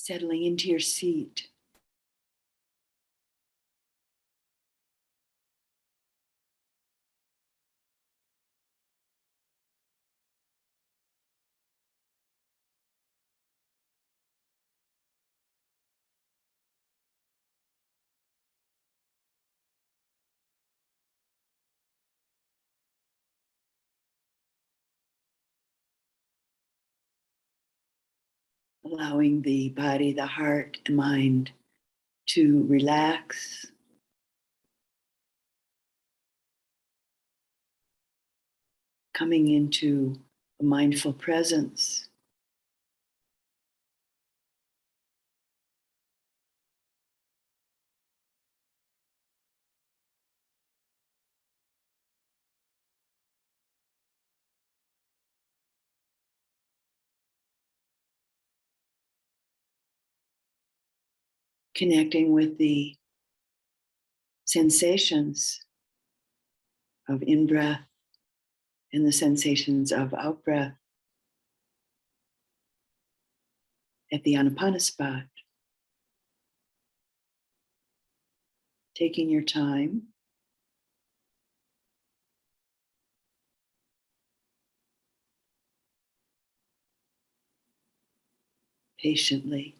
Settling into your seat. Allowing the body, the heart, and mind to relax. Coming into a mindful presence. Connecting with the sensations of in-breath and the sensations of out-breath at the Anapana spot. Taking your time. Patiently.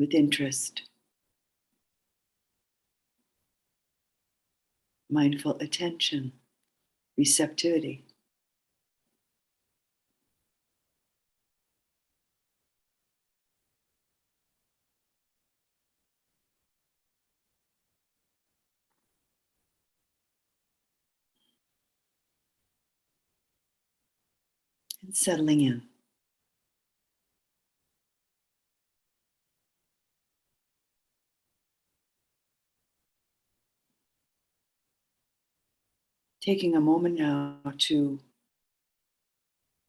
With interest. Mindful attention. Receptivity. And settling in. Taking a moment now to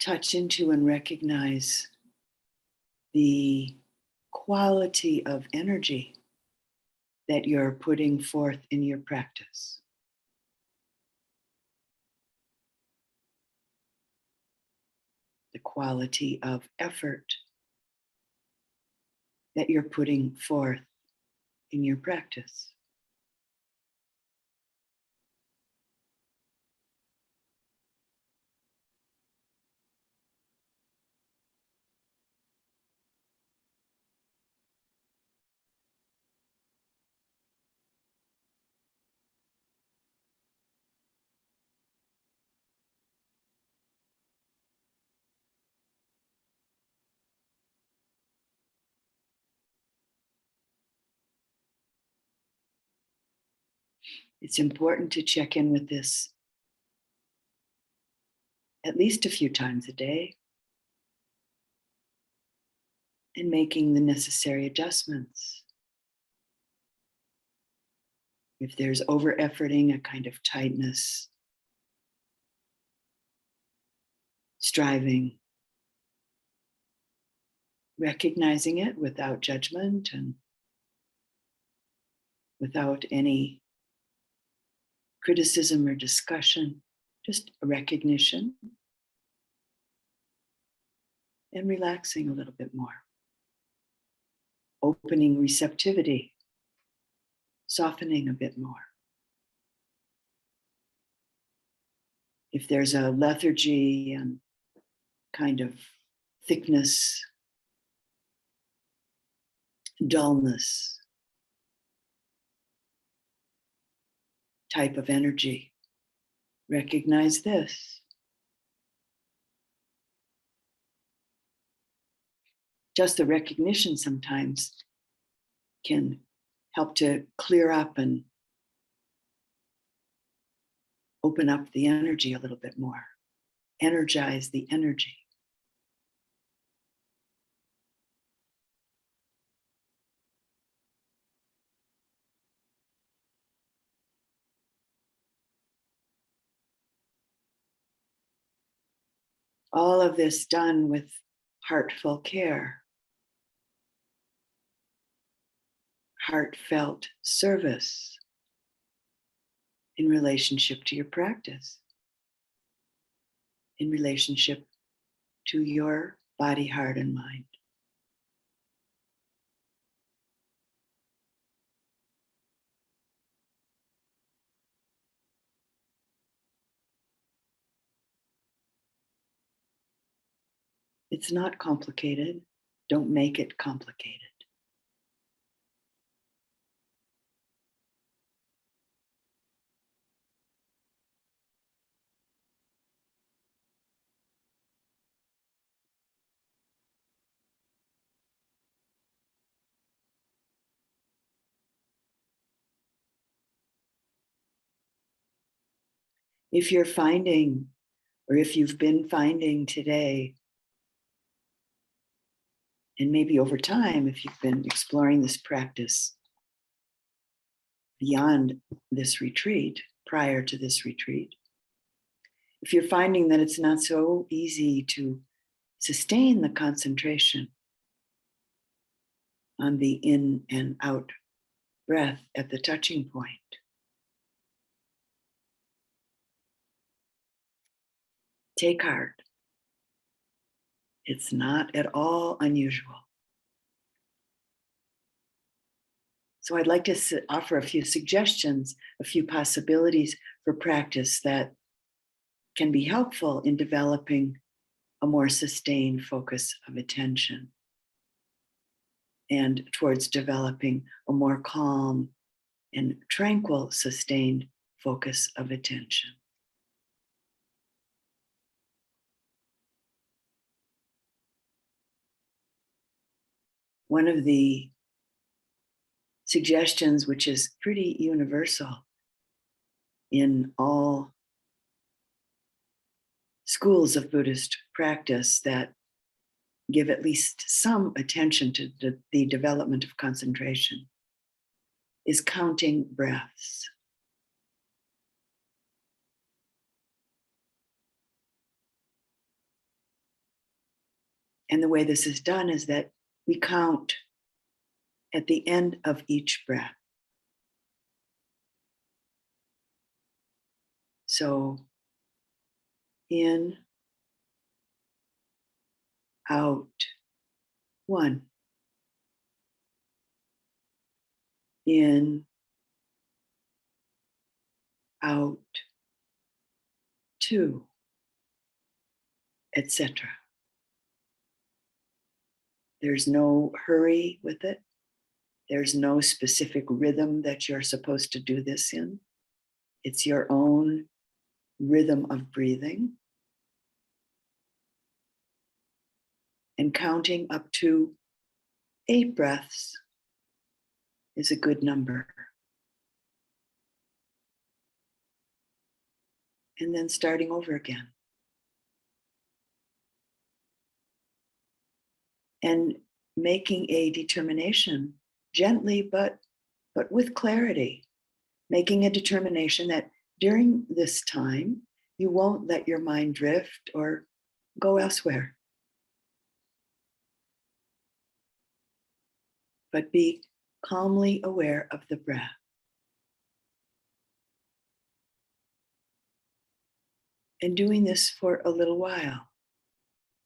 touch into and recognize the quality of energy that you're putting forth in your practice. The quality of effort that you're putting forth in your practice. It's important to check in with this at least a few times a day and making the necessary adjustments. If there's over-efforting, a kind of tightness, striving, recognizing it without judgment and without any criticism or discussion, just a recognition and relaxing a little bit more. Opening receptivity, softening a bit more. If there's a lethargy and kind of thickness, dullness type of energy, recognize this. Just the recognition sometimes can help to clear up and open up the energy a little bit more, energize the energy. All of this done with heartful care, heartfelt service in relationship to your practice, in relationship to your body, heart, and mind. It's not complicated. Don't make it complicated. If you're finding, or if you've been finding today, and maybe over time, if you've been exploring this practice beyond this retreat, prior to this retreat, if you're finding that it's not so easy to sustain the concentration on the in and out breath at the touching point, take heart. It's not at all unusual. So I'd like to offer a few suggestions, a few possibilities for practice that can be helpful in developing a more sustained focus of attention and towards developing a more calm and tranquil, sustained focus of attention. One of the suggestions, which is pretty universal in all schools of Buddhist practice that give at least some attention to the development of concentration, is counting breaths. And the way this is done is that we count at the end of each breath. So in, out, 1. In, out, 2, etc. There's no hurry with it. There's no specific rhythm that you're supposed to do this in. It's your own rhythm of breathing. And counting up to 8 breaths is a good number. And then starting over again. And making a determination gently, but with clarity, making a determination that during this time, you won't let your mind drift or go elsewhere, but be calmly aware of the breath. And doing this for a little while.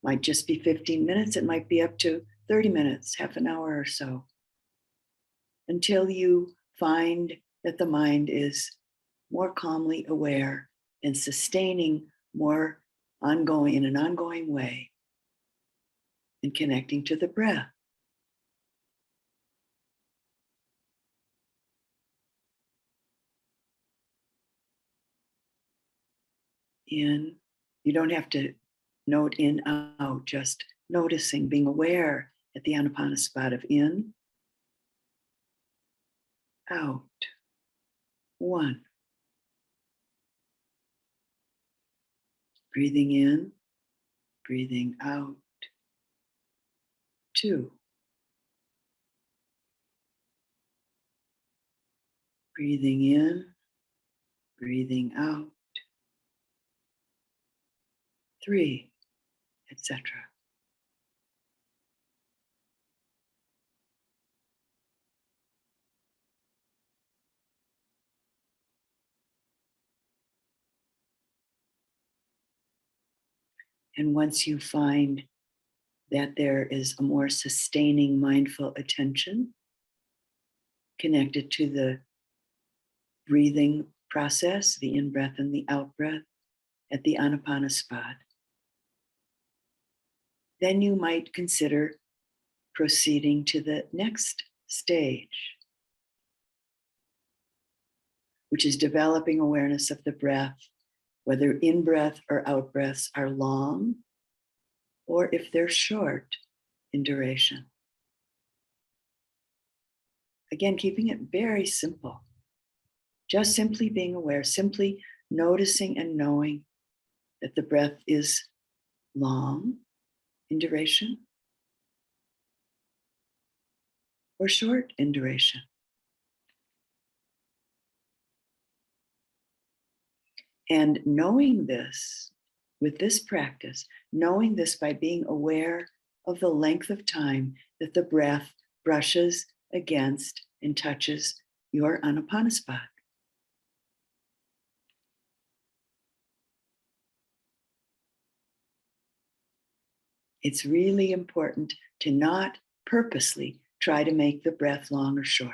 Might just be 15 minutes, it might be up to 30 minutes, half an hour or so, until you find that the mind is more calmly aware and sustaining more in an ongoing way and connecting to the breath. In, you don't have to note in, out, just noticing, being aware at the Anapanasati of in, out, 1. Breathing in, breathing out, 2. Breathing in, breathing out, 3, etc. And once you find that there is a more sustaining mindful attention connected to the breathing process, the in-breath and the out-breath at the Anapana spot, then you might consider proceeding to the next stage, which is developing awareness of the breath, whether in-breath or out-breaths are long or if they're short in duration. Again, keeping it very simple. Just simply being aware, simply noticing and knowing that the breath is long in duration or short in duration. And knowing this, with this practice, knowing this by being aware of the length of time that the breath brushes against and touches your Anapana spot. It's really important to not purposely try to make the breath long or short.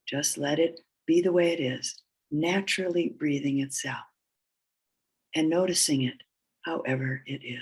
Just let it be the way it is, naturally breathing itself and noticing it however it is.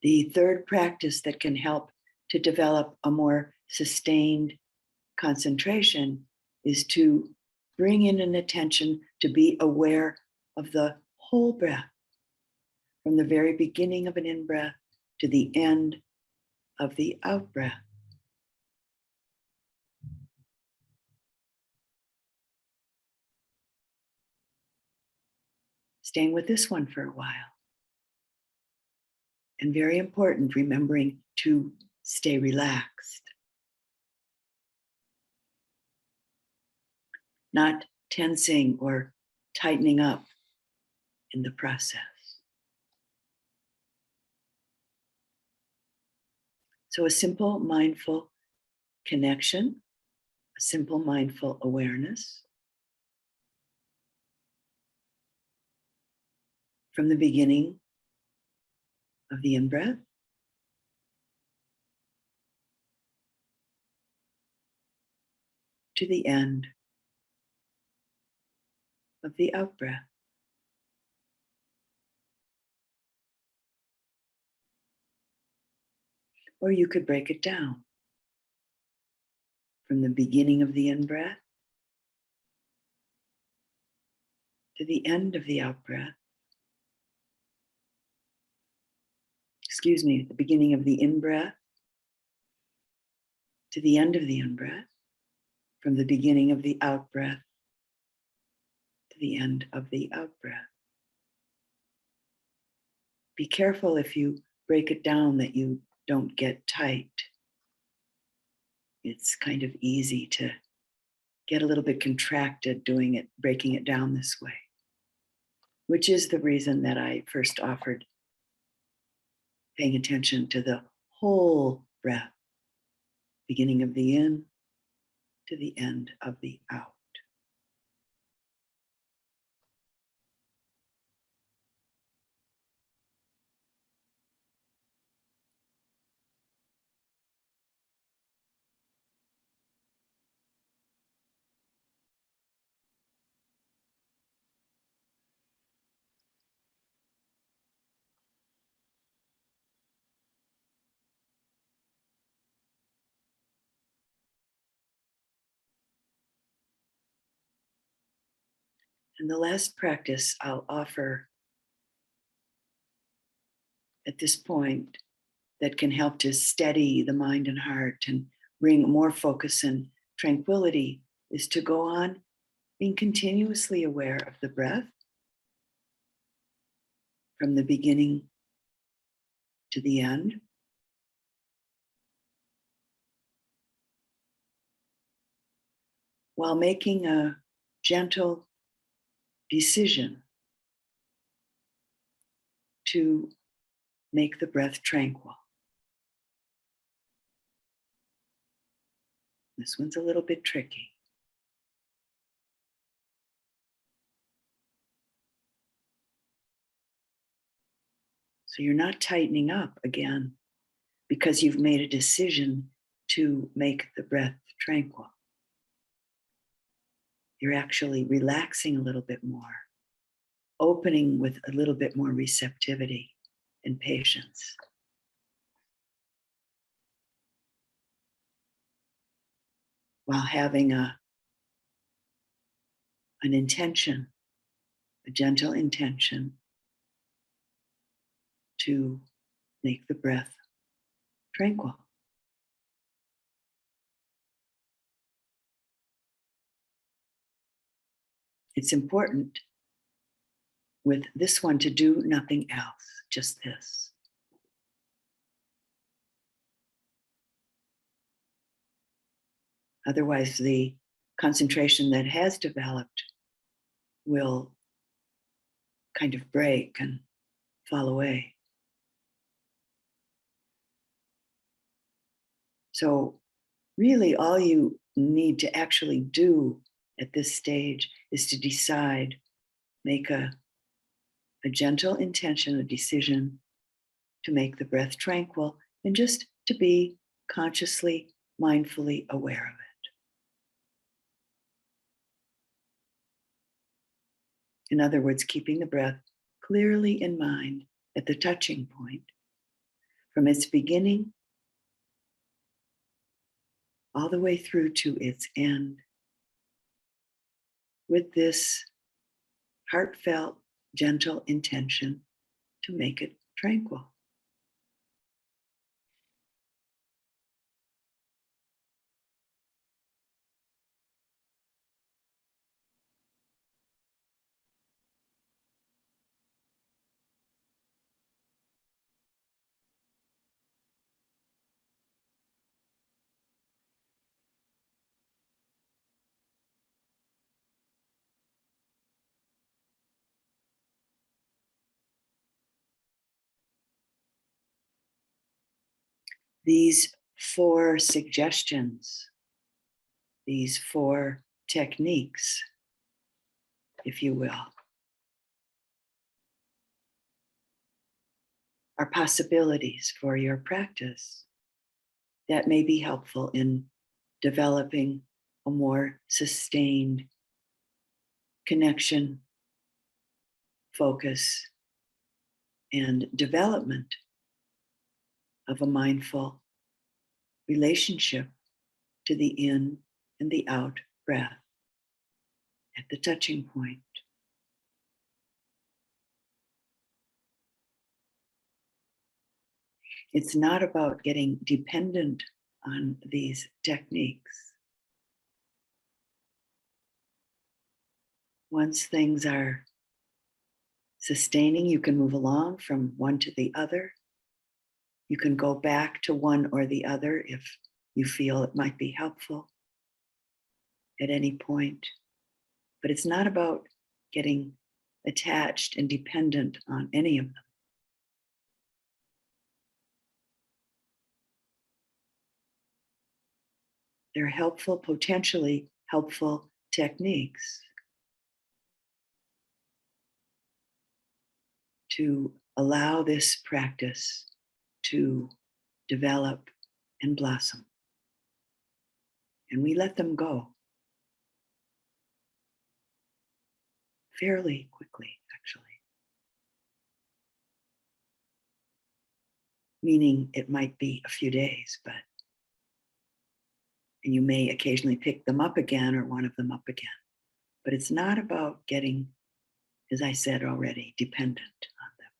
The third practice that can help to develop a more sustained concentration is to bring in an attention to be aware of the whole breath, from the very beginning of an in-breath to the end of the out-breath. Staying with this one for a while. And very important, remembering to stay relaxed. Not tensing or tightening up in the process. So a simple mindful connection, a simple mindful awareness from the beginning of the in-breath to the end of the out-breath. Or you could break it down from the beginning of the in-breath to the end of the out-breath. The beginning of the in-breath to the end of the in-breath, from the beginning of the out-breath to the end of the out-breath. Be careful if you break it down that you don't get tight. It's kind of easy to get a little bit contracted doing it, breaking it down this way, which is the reason that I first offered paying attention to the whole breath, beginning of the in to the end of the out. And the last practice I'll offer at this point that can help to steady the mind and heart and bring more focus and tranquility is to go on being continuously aware of the breath from the beginning to the end. while making a gentle decision to make the breath tranquil. This one's a little bit tricky. So you're not tightening up again because you've made a decision to make the breath tranquil. You're actually relaxing a little bit more, opening with a little bit more receptivity and patience. While having an intention, a gentle intention to make the breath tranquil. It's important with this one to do nothing else, just this. Otherwise, the concentration that has developed will kind of break and fall away. So, really, all you need to actually do at this stage is to decide, make a gentle intention, a decision to make the breath tranquil, and just to be consciously, mindfully aware of it. In other words, keeping the breath clearly in mind at the touching point from its beginning all the way through to its end, with this heartfelt, gentle intention to make it tranquil. These 4 suggestions, these 4 techniques, if you will, are possibilities for your practice that may be helpful in developing a more sustained connection, focus, and development of a mindful relationship to the in and the out breath at the touching point. It's not about getting dependent on these techniques. Once things are sustaining, you can move along from one to the other. You can go back to one or the other if you feel it might be helpful at any point. But it's not about getting attached and dependent on any of them. They're helpful, potentially helpful techniques to allow this practice to develop and blossom. And we let them go fairly quickly, actually. Meaning it might be a few days, and you may occasionally pick them up again or one of them up again. But it's not about getting, as I said already, dependent on them.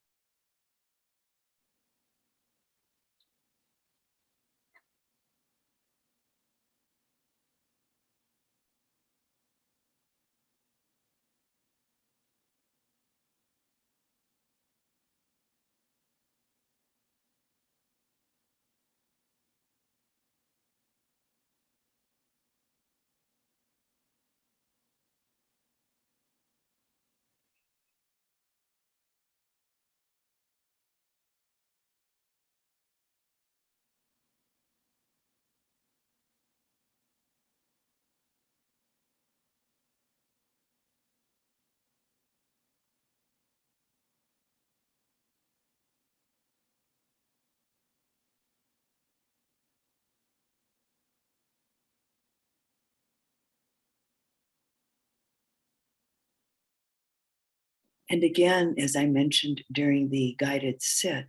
And again, as I mentioned during the guided sit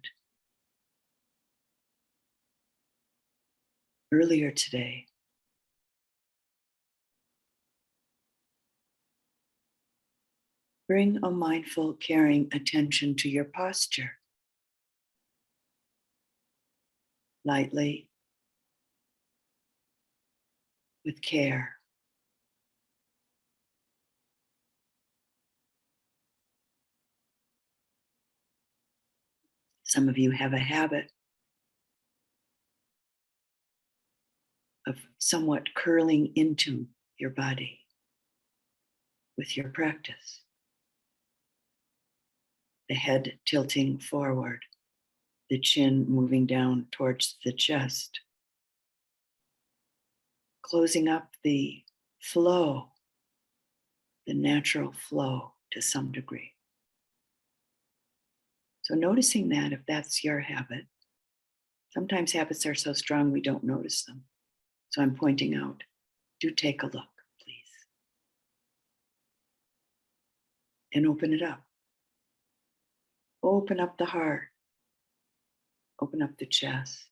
earlier today, bring a mindful, caring attention to your posture. Lightly, with care. Some of you have a habit of somewhat curling into your body with your practice. The head tilting forward, the chin moving down towards the chest, closing up the flow, the natural flow to some degree. So noticing that, if that's your habit, sometimes habits are so strong we don't notice them. So I'm pointing out, do take a look, please. And open it up. Open up the heart. Open up the chest.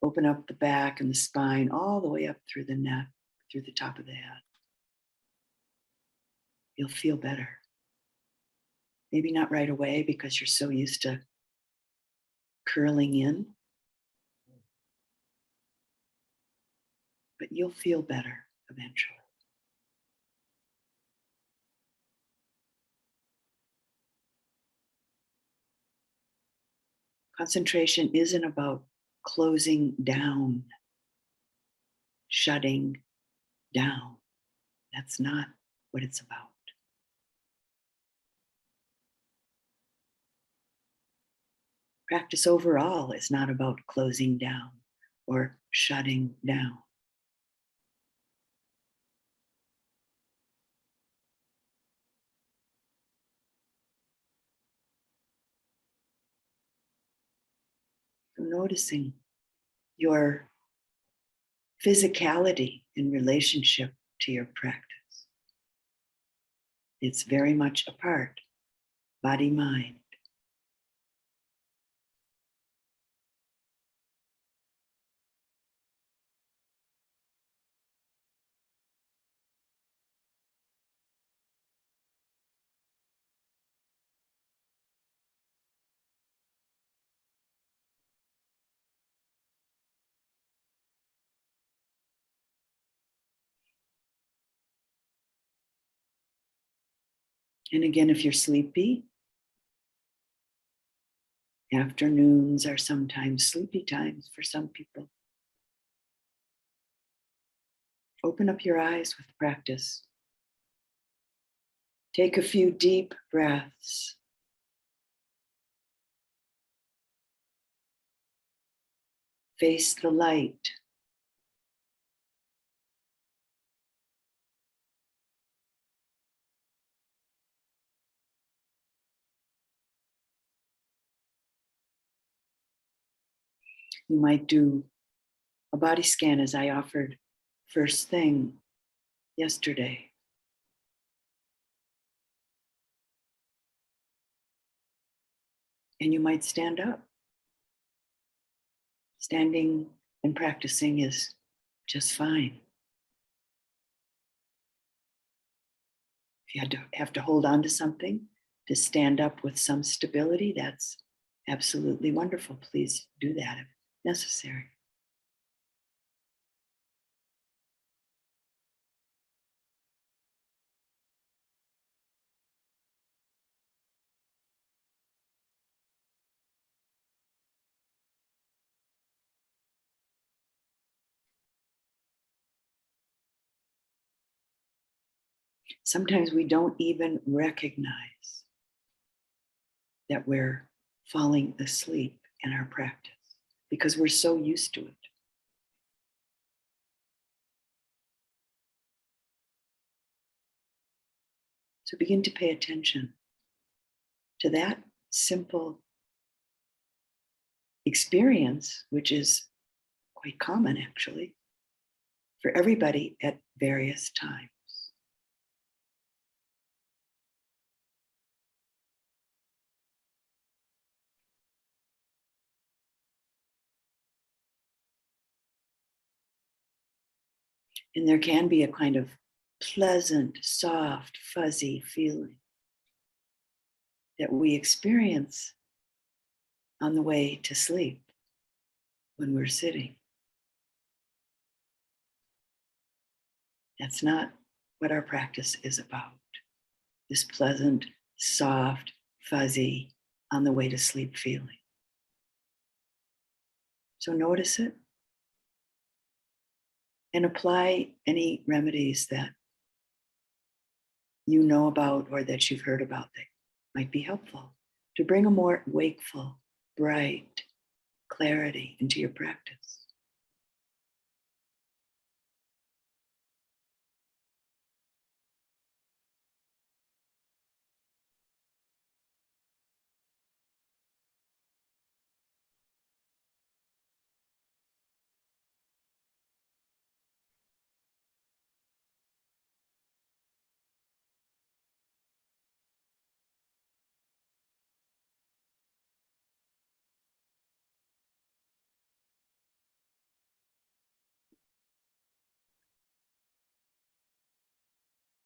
Open up the back and the spine, all the way up through the neck, through the top of the head. You'll feel better. Maybe not right away because you're so used to curling in, but you'll feel better eventually. Concentration isn't about closing down, shutting down. That's not what it's about. Practice overall is not about closing down or shutting down. So noticing your physicality in relationship to your practice. It's very much a part, body, mind. And again, if you're sleepy, afternoons are sometimes sleepy times for some people. Open up your eyes with practice. Take a few deep breaths. Face the light. You might do a body scan as I offered first thing yesterday. And you might stand up. Standing and practicing is just fine. If you have to hold on to something to stand up with some stability, that's absolutely wonderful. Please do that if necessary. Sometimes we don't even recognize that we're falling asleep in our practice because we're so used to it. So begin to pay attention to that simple experience, which is quite common actually for everybody at various times. And there can be a kind of pleasant, soft, fuzzy feeling that we experience on the way to sleep when we're sitting. That's not what our practice is about. This pleasant, soft, fuzzy, on the way to sleep feeling. So notice it and apply any remedies that you know about or that you've heard about that might be helpful to bring a more wakeful, bright clarity into your practice.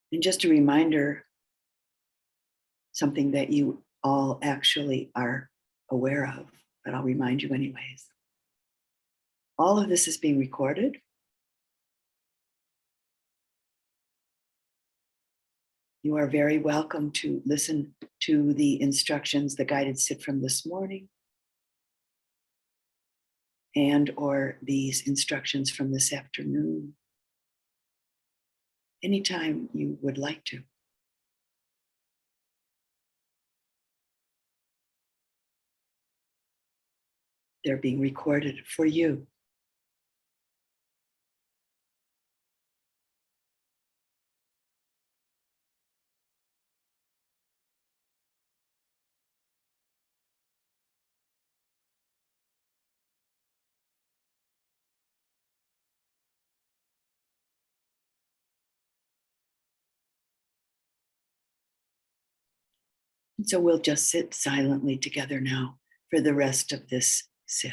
And just a reminder, something that you all actually are aware of, but I'll remind you anyways. All of this is being recorded. You are very welcome to listen to the instructions, the guided sit from this morning, and or these instructions from this afternoon, anytime you would like to. They're being recorded for you. And so we'll just sit silently together now for the rest of this sit.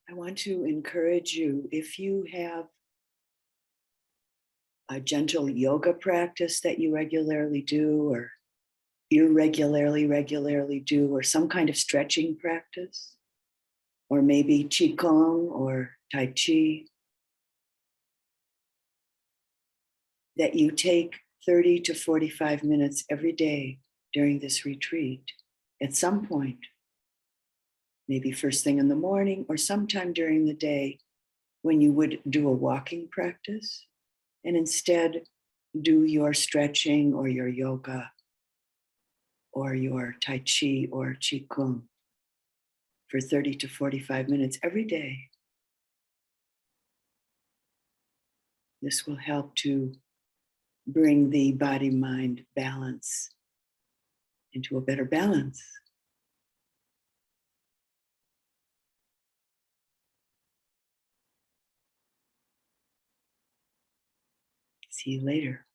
I want to encourage you, if you have a gentle yoga practice that you regularly do, or regularly do, or some kind of stretching practice, or maybe Qigong or Tai Chi, that you take 30 to 45 minutes every day during this retreat at some point, maybe first thing in the morning or sometime during the day when you would do a walking practice, and instead do your stretching or your yoga or your Tai Chi or Qigong for 30 to 45 minutes every day. This will help to bring the body-mind balance into a better balance. See you later.